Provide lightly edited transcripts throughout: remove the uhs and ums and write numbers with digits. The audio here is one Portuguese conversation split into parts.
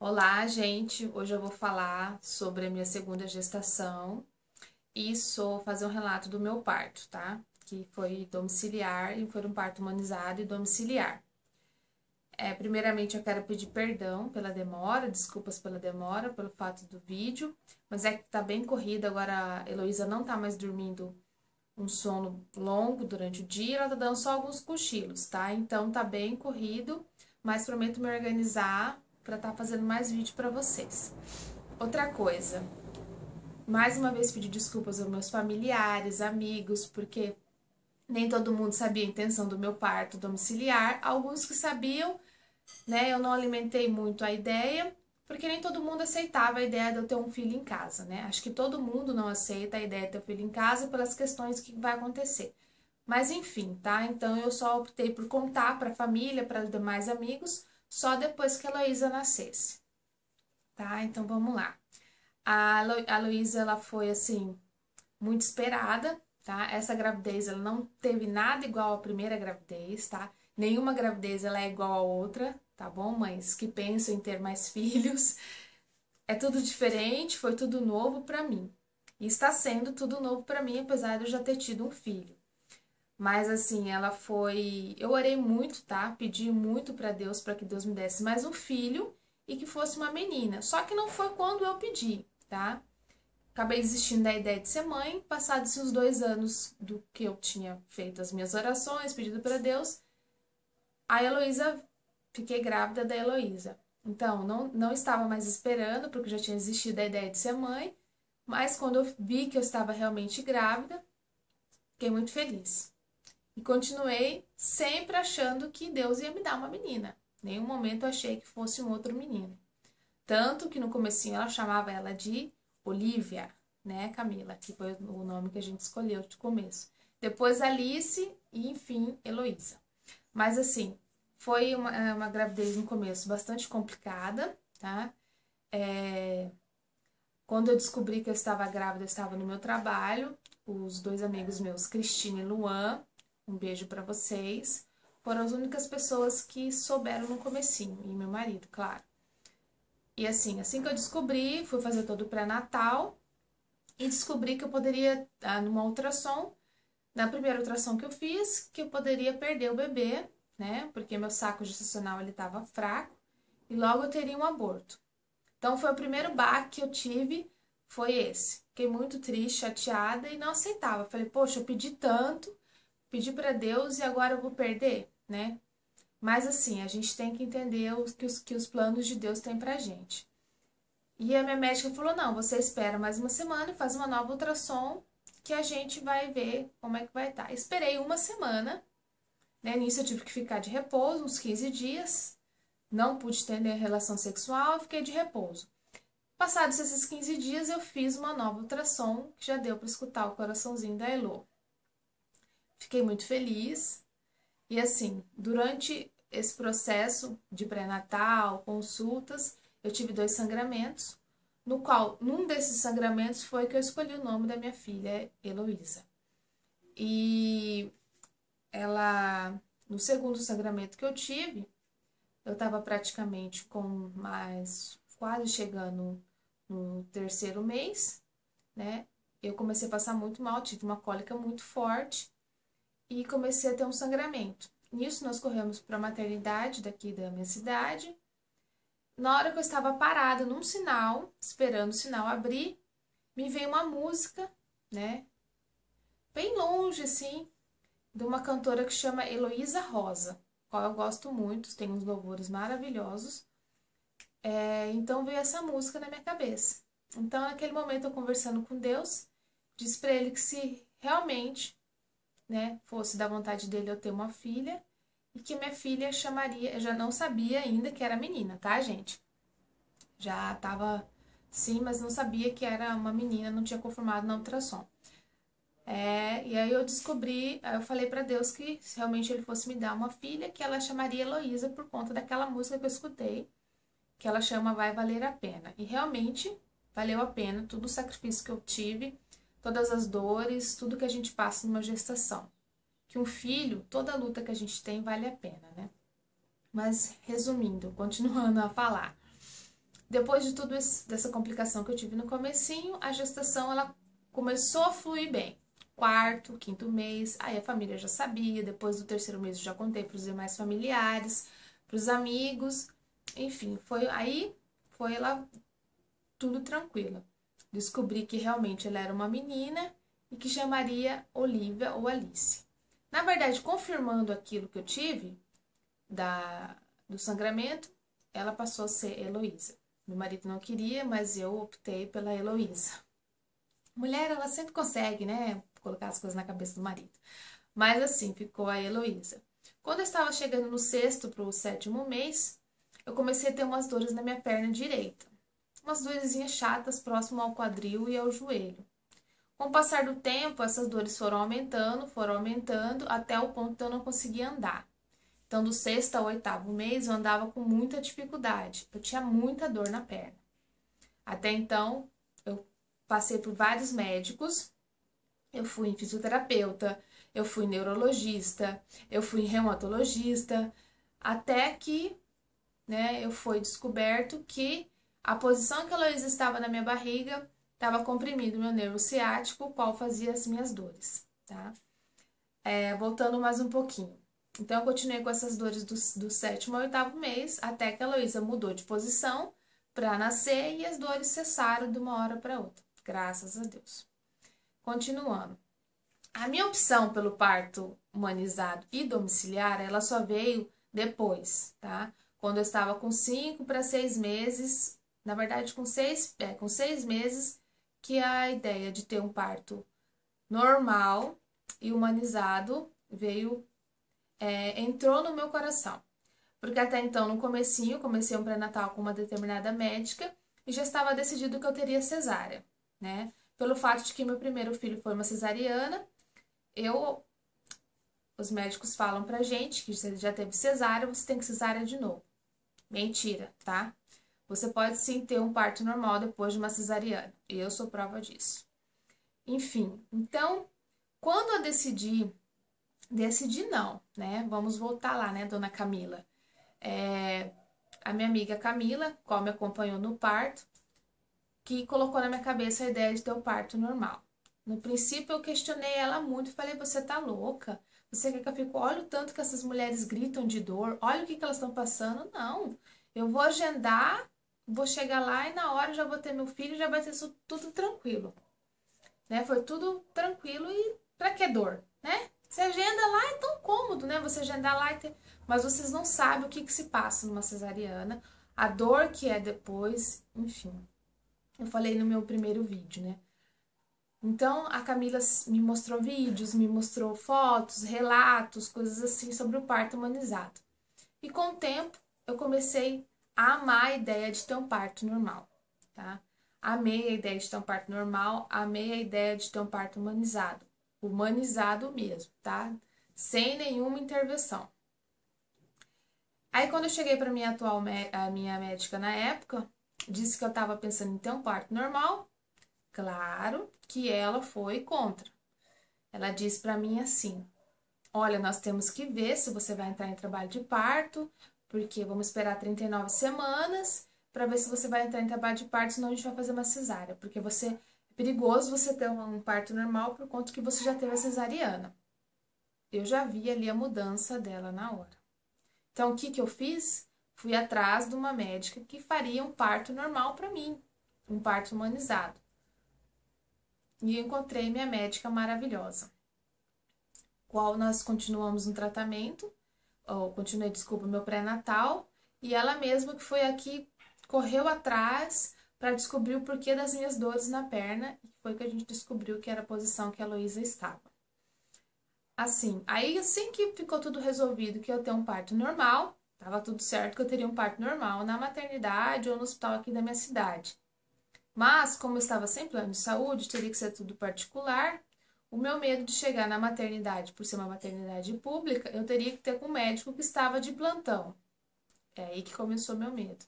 Olá, gente! Hoje eu vou falar sobre a minha segunda gestação e fazer um relato do meu parto, tá? Que foi domiciliar e foi um parto humanizado e domiciliar. Primeiramente eu quero pedir perdão pela demora, desculpas pela demora, pelo fato do vídeo, mas é que tá bem corrida, agora a Heloísa não tá mais dormindo um sono longo durante o dia, ela tá dando só alguns cochilos, tá? Então tá bem corrido, mas prometo me organizar para estar fazendo mais vídeo para vocês. Outra coisa, mais uma vez pedir desculpas aos meus familiares, amigos, porque nem todo mundo sabia a intenção do meu parto domiciliar. Alguns que sabiam, né, eu não alimentei muito a ideia, porque nem todo mundo aceitava a ideia de eu ter um filho em casa, né? Acho que todo mundo não aceita a ideia de ter um filho em casa pelas questões que vai acontecer. Mas enfim, tá? Então eu só optei por contar para a família, para os demais amigos, só depois que a Heloísa nascesse, tá? Então vamos lá. A Luísa, ela foi, assim, muito esperada, tá? Essa gravidez, ela não teve nada igual à primeira gravidez, tá? Nenhuma gravidez, ela é igual à outra, tá bom, mães que pensam em ter mais filhos? É tudo diferente, foi tudo novo pra mim. E está sendo tudo novo pra mim, apesar de eu já ter tido um filho. Mas, assim, ela foi... Eu orei muito, tá? Pedi muito pra Deus, pra que Deus me desse mais um filho e que fosse uma menina. Só que não foi quando eu pedi, tá? Acabei desistindo da ideia de ser mãe, passados uns 2 anos do que eu tinha feito as minhas orações, pedido para Deus, a Heloísa, fiquei grávida da Heloísa. Então, não estava mais esperando, porque já tinha desistido da ideia de ser mãe, mas quando eu vi que eu estava realmente grávida, fiquei muito feliz. E continuei sempre achando que Deus ia me dar uma menina. Em nenhum momento eu achei que fosse um outro menino. Tanto que no comecinho ela chamava ela de Olivia, né, Camila? Que foi o nome que a gente escolheu de começo. Depois Alice e, enfim, Heloísa. Mas, assim, foi uma gravidez no começo bastante complicada, tá? Quando eu descobri que eu estava grávida, eu estava no meu trabalho. Os dois amigos meus, Cristina e Luan, um beijo para vocês, foram as únicas pessoas que souberam no comecinho. E meu marido, claro. E assim que eu descobri, fui fazer todo o pré-natal e descobri que eu poderia, numa ultrassom, na primeira ultrassom que eu fiz, que eu poderia perder o bebê, né? Porque meu saco gestacional ele estava fraco e logo eu teria um aborto. Então foi o primeiro baque que eu tive, foi esse. Fiquei muito triste, chateada e não aceitava. Falei, poxa, eu pedi tanto, pedi para Deus e agora eu vou perder, né? Mas assim, a gente tem que entender que os planos de Deus têm pra gente. E a minha médica falou, não, você espera mais uma semana e faz uma nova ultrassom que a gente vai ver como é que vai estar. Esperei uma semana, né? Nisso eu tive que ficar de repouso, uns 15 dias. Não pude ter relação sexual, fiquei de repouso. Passados esses 15 dias, eu fiz uma nova ultrassom, que já deu para escutar o coraçãozinho da Elo. Fiquei muito feliz. E assim, durante esse processo de pré-natal, consultas, eu tive 2 sangramentos, no qual, num desses sangramentos foi que eu escolhi o nome da minha filha, Heloísa. E ela, no segundo sangramento que eu tive, eu estava praticamente com mais, quase chegando no terceiro mês, né? Eu comecei a passar muito mal, tive uma cólica muito forte e comecei a ter um sangramento. Nisso nós corremos para a maternidade daqui da minha cidade. Na hora que eu estava parada num sinal, esperando o sinal abrir, me veio uma música, né? Bem longe, assim, de uma cantora que chama Heloísa Rosa, qual eu gosto muito, tem uns louvores maravilhosos. Então veio essa música na minha cabeça. Então, naquele momento, eu conversando com Deus, disse para ele que se realmente, né, fosse da vontade dele eu ter uma filha, e que minha filha chamaria, eu já não sabia ainda que era menina, tá, gente? Já tava sim, mas não sabia que era uma menina, não tinha confirmado na ultrassom. E aí eu descobri, aí eu falei pra Deus que se realmente ele fosse me dar uma filha, que ela chamaria Heloísa por conta daquela música que eu escutei, que ela chama Vai Valer a Pena. E realmente valeu a pena todo o sacrifício que eu tive, todas as dores, tudo que a gente passa numa gestação. Que um filho, toda a luta que a gente tem vale a pena, né? Mas resumindo, continuando a falar. Depois de tudo dessa complicação que eu tive no comecinho, a gestação ela começou a fluir bem. Quarto, quinto mês, aí a família já sabia. Depois do terceiro mês eu já contei para os demais familiares, para os amigos. Enfim, foi lá tudo tranquilo. Descobri que realmente ela era uma menina e que chamaria Olivia ou Alice. Na verdade, confirmando aquilo que eu tive do sangramento, ela passou a ser Heloísa. Meu marido não queria, mas eu optei pela Heloísa. Mulher, ela sempre consegue, né, colocar as coisas na cabeça do marido. Mas assim, ficou a Heloísa. Quando eu estava chegando no sexto para o sétimo mês, eu comecei a ter umas dores na minha perna direita. Umas dorzinhas chatas próximo ao quadril e ao joelho. Com o passar do tempo, essas dores foram aumentando, até o ponto de eu não conseguir andar. Então, do sexto ao oitavo mês, eu andava com muita dificuldade. Eu tinha muita dor na perna. Até então, eu passei por vários médicos. Eu fui em fisioterapeuta, eu fui em neurologista, eu fui em reumatologista, até que, né, eu fui descoberto que a posição que a Heloísa estava na minha barriga estava comprimido meu nervo ciático, o qual fazia as minhas dores, tá? Voltando mais um pouquinho. Então, eu continuei com essas dores do sétimo ao oitavo mês, até que a Heloísa mudou de posição para nascer e as dores cessaram de uma hora para outra, graças a Deus. Continuando. A minha opção pelo parto humanizado e domiciliar, ela só veio depois, tá? Quando eu estava com 5 para 6 meses, na verdade com seis meses, que a ideia de ter um parto normal e humanizado entrou no meu coração. Porque até então, no comecinho, comecei um pré-natal com uma determinada médica e já estava decidido que eu teria cesárea, né? Pelo fato de que meu primeiro filho foi uma cesariana, os médicos falam pra gente que você já teve cesárea, você tem que cesárea de novo. Mentira, tá? Você pode sim ter um parto normal depois de uma cesariana. Eu sou prova disso. Enfim, então, quando eu decidi não, né? Vamos voltar lá, né, dona Camila? A minha amiga Camila, qual me acompanhou no parto, que colocou na minha cabeça a ideia de ter o parto normal. No princípio, eu questionei ela muito, falei, você tá louca? Você quer que eu fique, olha o tanto que essas mulheres gritam de dor, olha o que elas estão passando. Não, eu vou agendar, vou chegar lá e na hora já vou ter meu filho, já vai ter tudo tranquilo. Né? Foi tudo tranquilo e pra que dor, né? Você agenda lá, é tão cômodo, né? Você agendar lá e ter... Mas vocês não sabem o que se passa numa cesariana, a dor que é depois, enfim. Eu falei no meu primeiro vídeo, né? Então, a Camila me mostrou vídeos, me mostrou fotos, relatos, coisas assim sobre o parto humanizado. E com o tempo, eu comecei a amar a ideia de ter um parto normal, tá? Amei a ideia de ter um parto normal, amei a ideia de ter um parto humanizado. Humanizado mesmo, tá? Sem nenhuma intervenção. Aí, quando eu cheguei para a minha médica na época, disse que eu estava pensando em ter um parto normal. Claro que ela foi contra. Ela disse para mim assim: olha, nós temos que ver se você vai entrar em trabalho de parto, porque vamos esperar 39 semanas para ver se você vai entrar em trabalho de parto, senão a gente vai fazer uma cesárea, porque é perigoso você ter um parto normal por conta que você já teve a cesariana. Eu já vi ali a mudança dela na hora. Então, o que eu fiz? Fui atrás de uma médica que faria um parto normal para mim, um parto humanizado. E encontrei minha médica maravilhosa, qual nós continuamos no tratamento, continuei, desculpa, meu pré-natal, e ela mesma que foi aqui, correu atrás para descobrir o porquê das minhas dores na perna, e foi que a gente descobriu que era a posição que a Heloísa estava. Assim, aí assim que ficou tudo resolvido, que eu ter um parto normal, tava tudo certo que eu teria um parto normal na maternidade ou no hospital aqui da minha cidade. Mas, como eu estava sem plano de saúde, teria que ser tudo particular, o meu medo de chegar na maternidade, por ser uma maternidade pública, eu teria que ter com um médico que estava de plantão. É aí que começou meu medo.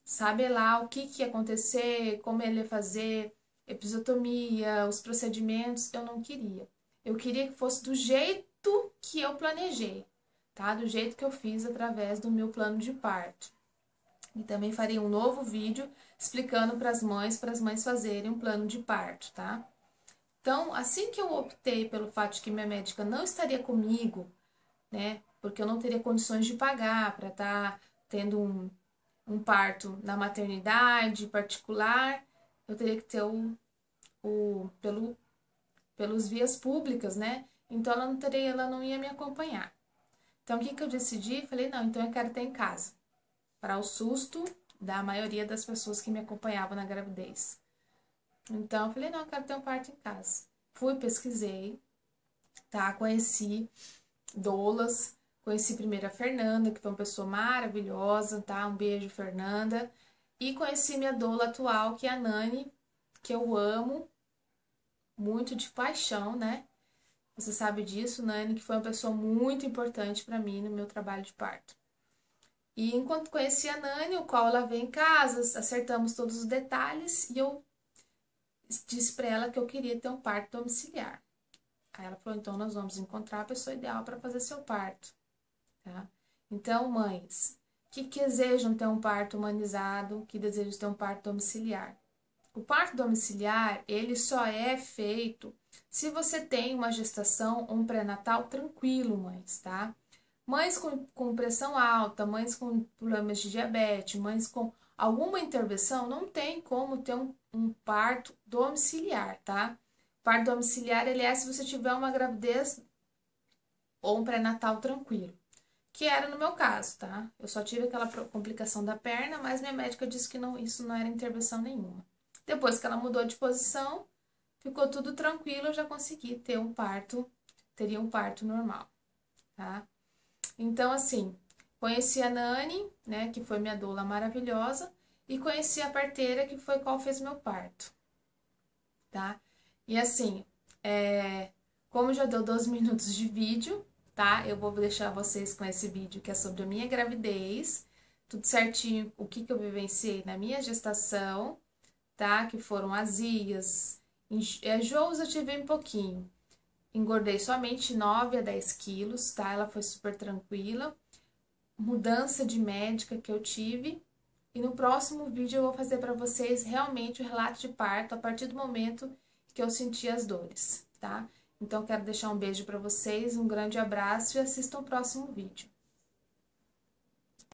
Saber lá o que ia acontecer, como ele ia fazer, episiotomia, os procedimentos, eu não queria. Eu queria que fosse do jeito que eu planejei, tá? Do jeito que eu fiz através do meu plano de parto. E também farei um novo vídeo explicando para as mães fazerem um plano de parto, tá? Então, assim que eu optei pelo fato de que minha médica não estaria comigo, né? Porque eu não teria condições de pagar para estar tendo um parto na maternidade particular, eu teria que ter pelos vias públicas, né? Então ela não ia me acompanhar. Então o que eu decidi? Falei, não, então eu quero ter em casa, para o susto da maioria das pessoas que me acompanhavam na gravidez. Então eu falei, não, eu quero ter um parto em casa. Fui, pesquisei, tá? Conheci doulas, conheci primeiro a Fernanda, que foi uma pessoa maravilhosa, tá? Um beijo, Fernanda. E conheci minha doula atual, que é a Nani, que eu amo muito de paixão, né? Você sabe disso, Nani, que foi uma pessoa muito importante para mim no meu trabalho de parto. E enquanto conheci a Nani, o qual ela veio em casa, acertamos todos os detalhes e eu disse para ela que eu queria ter um parto domiciliar. Aí ela falou, então nós vamos encontrar a pessoa ideal para fazer seu parto, tá? Então, mães, que desejam ter um parto humanizado, que desejam ter um parto domiciliar. O parto domiciliar, ele só é feito se você tem uma gestação ou um pré-natal tranquilo, mães, tá? Mães com pressão alta, mães com problemas de diabetes, mães com alguma intervenção, não tem como ter um parto domiciliar, tá? Parto domiciliar, ele é se você tiver uma gravidez ou um pré-natal tranquilo, que era no meu caso, tá? Eu só tive aquela complicação da perna, mas minha médica disse que não, isso não era intervenção nenhuma. Depois que ela mudou de posição, ficou tudo tranquilo, eu já consegui ter um parto, teria um parto normal, tá? Então, assim, conheci a Nani, né, que foi minha doula maravilhosa, e conheci a parteira, que foi qual fez meu parto, tá? E assim, como já deu 12 minutos de vídeo, tá? Eu vou deixar vocês com esse vídeo que é sobre a minha gravidez, tudo certinho, o que eu vivenciei na minha gestação, tá? Que foram azias, enjoos eu tive um pouquinho. Engordei somente 9 a 10 quilos, tá? Ela foi super tranquila. Mudança de médica que eu tive. E no próximo vídeo eu vou fazer para vocês realmente o relato de parto a partir do momento que eu senti as dores, tá? Então quero deixar um beijo para vocês, um grande abraço e assistam o próximo vídeo.